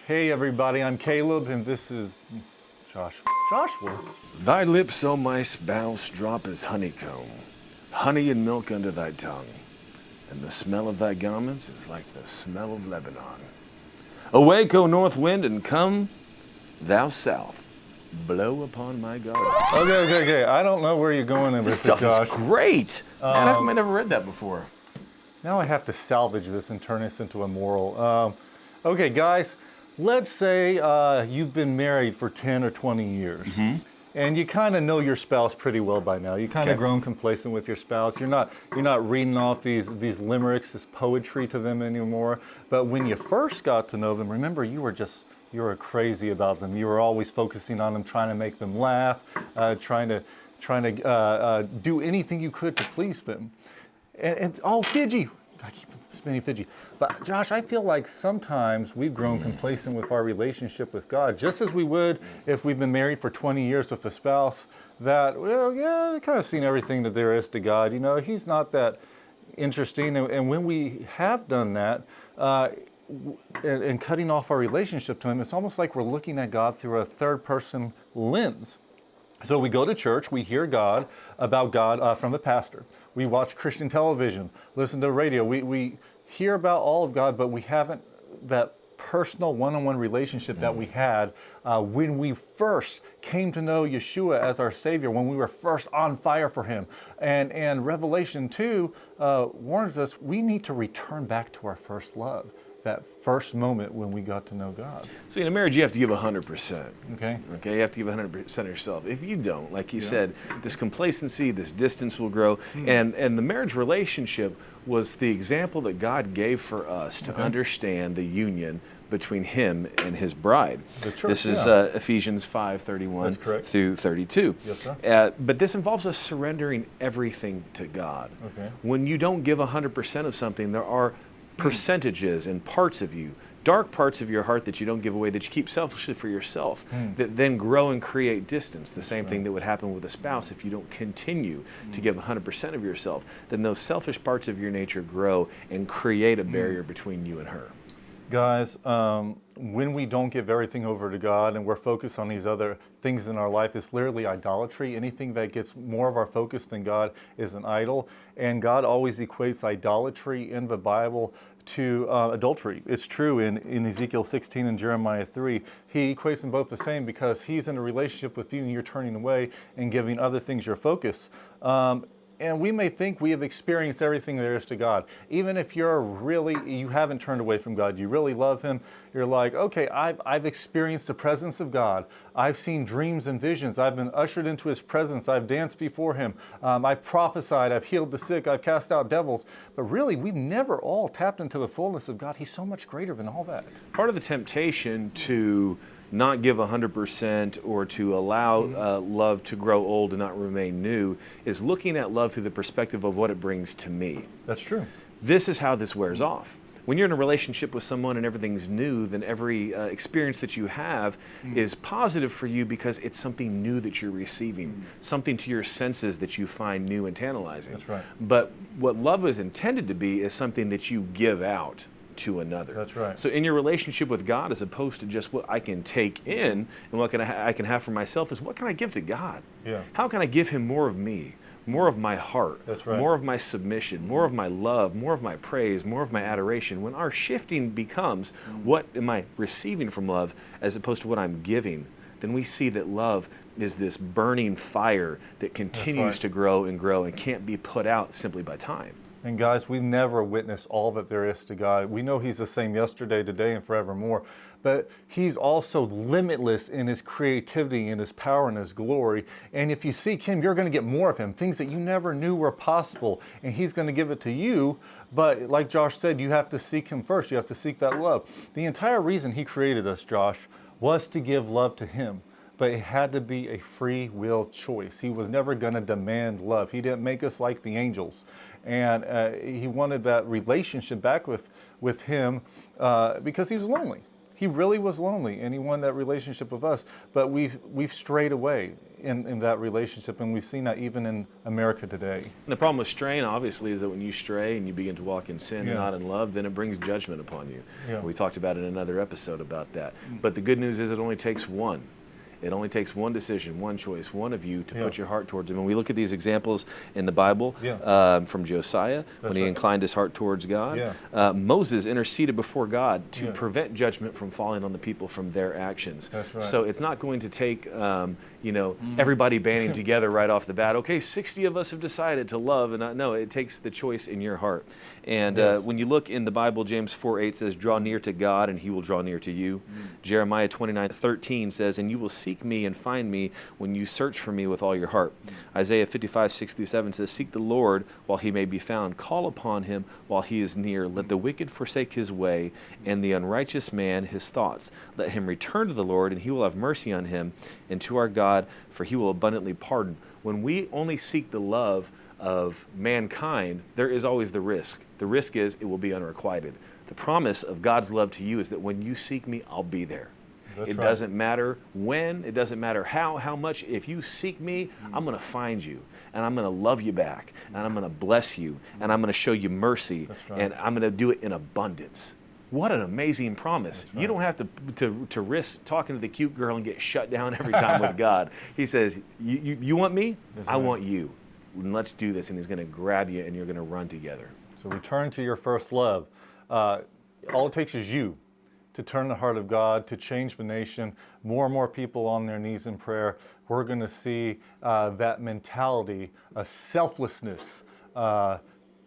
Hey everybody, I'm Caleb and this is Joshua. Thy lips, O my spouse, drop as honeycomb, honey and milk under thy tongue, and the smell of thy garments is like the smell of Lebanon. Awake, O north wind, and come, thou south, blow upon my garden. Okay. I don't know where you're going in This with stuff it, Josh. is great. Man, I've never read that before. Now I have to salvage this and turn this into a moral. Okay, guys, let's say you've been married for 10 or 20 years. And you kind of know your spouse pretty well by now. You kind of grown complacent with your spouse. You're not reading off these limericks, this poetry to them anymore. But when you first got to know them, remember you were crazy about them. You were always focusing on them, trying to make them laugh, trying to do anything you could to please them. And Fidgy, I keep spinning Fidgy. But Josh, I feel like sometimes we've grown complacent with our relationship with God, just as we would if we've been married for 20 years with a spouse that, well, yeah, we've kind of seen everything that there is to God. You know, He's not that interesting. And when we have done that, and cutting off our relationship to Him, it's almost like we're looking at God through a third-person lens. So we go to church, we hear about God from the pastor. We watch Christian television, listen to radio. We hear about all of God, but we haven't that personal one-on-one relationship that we had when we first came to know Yeshua as our Savior, when we were first on fire for Him. And Revelation 2 warns us we need to return back to our first love, that first moment when we got to know God. See, in a marriage, you have to give 100%. Okay. You have to give 100% of yourself. If you don't, like you said, this complacency, this distance will grow. And the marriage relationship was the example that God gave for us to understand the union between Him and His bride. The church, this is Ephesians 5:31 through 32. Yes, sir. But this involves us surrendering everything to God. Okay. When you don't give 100% of something, there are percentages and parts of you, dark parts of your heart that you don't give away, that you keep selfishly for yourself, that then grow and create distance. The same thing that would happen with a spouse if you don't continue to give 100% of yourself. Then those selfish parts of your nature grow and create a barrier between you and her. Guys, when we don't give everything over to God and we're focused on these other things in our life, it's literally idolatry. Anything that gets more of our focus than God is an idol. And God always equates idolatry in the Bible to adultery. It's true in Ezekiel 16 and Jeremiah 3. He equates them both the same because He's in a relationship with you and you're turning away and giving other things your focus. And we may think we have experienced everything there is to God. Even if you haven't turned away from God, you really love Him, you're like, okay, I've experienced the presence of God. I've seen dreams and visions. I've been ushered into His presence. I've danced before Him. I've prophesied. I've healed the sick. I've cast out devils. But really, we've never all tapped into the fullness of God. He's so much greater than all that. Part of the temptation to not give 100% or to allow love to grow old and not remain new is looking at love through the perspective of what it brings to me. That's true. This is how this wears off. When you're in a relationship with someone and everything's new, then every experience that you have is positive for you because it's something new that you're receiving, something to your senses that you find new and tantalizing. That's right. But what love is intended to be is something that you give out to another. That's right. So in your relationship with God, as opposed to just what I can take in and what I can have for myself, is what can I give to God? Yeah. How can I give Him more of me, more of my heart, That's right. more of my submission, more of my love, more of my praise, more of my adoration? When our shifting becomes what am I receiving from love as opposed to what I'm giving, then we see that love is this burning fire that continues to grow and can't be put out simply by time. And guys, we've never witnessed all that there is to God. We know He's the same yesterday, today, and forevermore. But He's also limitless in His creativity and His power and His glory. And if you seek Him, you're going to get more of Him, things that you never knew were possible. And He's going to give it to you. But like Josh said, you have to seek Him first. You have to seek that love. The entire reason He created us, Josh, was to give love to Him. But it had to be a free will choice. He was never going to demand love. He didn't make us like the angels. And He wanted that relationship back with Him because He was lonely. he really was lonely, and he wanted that relationship with us. But we've strayed away in that relationship, and we've seen that even in America today. And the problem with straying, obviously, is that when you stray and you begin to walk in sin Yeah. and not in love, then it brings judgment upon you. Yeah. We talked about it in another episode about that. But the good news is it only takes one. It only takes one decision, one choice, one of you to Yeah. put your heart towards him. And we look at these examples in the Bible Yeah. from Josiah, when he right. inclined his heart towards God. Yeah. Moses interceded before God to Yeah. prevent judgment from falling on the people from their actions. That's right. So it's not going to take, everybody banding together right off the bat. Okay, 60 of us have decided to love, and no, it takes the choice in your heart. And Yes. when you look in the Bible, James 4:8 says, "Draw near to God, and He will draw near to you." Jeremiah 29:13 says, "And you will seek me and find me when you search for me with all your heart." Isaiah 55:6-7 says, "Seek the Lord while He may be found; call upon Him while He is near. Let the wicked forsake his way, and the unrighteous man his thoughts. Let him return to the Lord, and He will have mercy on him, and to our God, for He will abundantly pardon." When we only seek the love of mankind, there is always the risk. The risk is it will be unrequited. The promise of God's love to you is that when you seek me, I'll be there. That's It right. doesn't matter when, it doesn't matter how much. If you seek me, I'm going to find you, and I'm going to love you back, and I'm going to bless you, and I'm going to show you mercy, That's right. and I'm going to do it in abundance. What an amazing promise. That's right. You don't have to risk talking to the cute girl and get shut down every time with God. He says, you want me? That's I right. want you. And let's do this. And He's going to grab you, and you're going to run together. So return to your first love. All it takes is you to turn the heart of God, to change the nation. More and more people on their knees in prayer. We're going to see that mentality, a selflessness,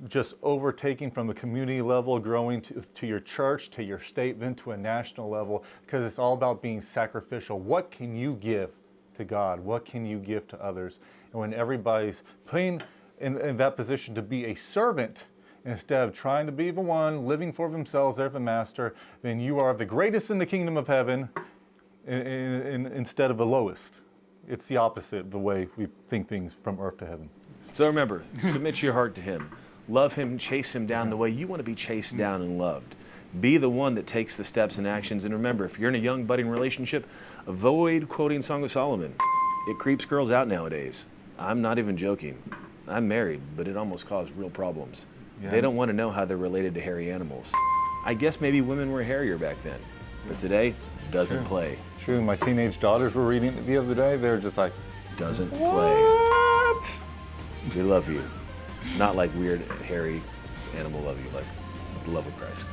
just overtaking from a community level, growing to your church, to your state, then to a national level, because it's all about being sacrificial. What can you give to God? What can you give to others? And when everybody's playing in that position to be a servant, instead of trying to be the one, living for themselves, they're the master, then you are the greatest in the kingdom of heaven instead of the lowest. It's the opposite, the way we think things from earth to heaven. So remember, submit your heart to Him. Love Him, chase Him down the way you want to be chased down and loved. Be the one that takes the steps and actions. And remember, if you're in a young budding relationship, avoid quoting Song of Solomon. It creeps girls out nowadays. I'm not even joking. I'm married, but it almost caused real problems. Yeah. They don't want to know how they're related to hairy animals. I guess maybe women were hairier back then, but today, doesn't Sure. play. True, my teenage daughters were reading it the other day. They're just like, Doesn't play. what? We love you. Not like weird, hairy animal love you, like the love of Christ.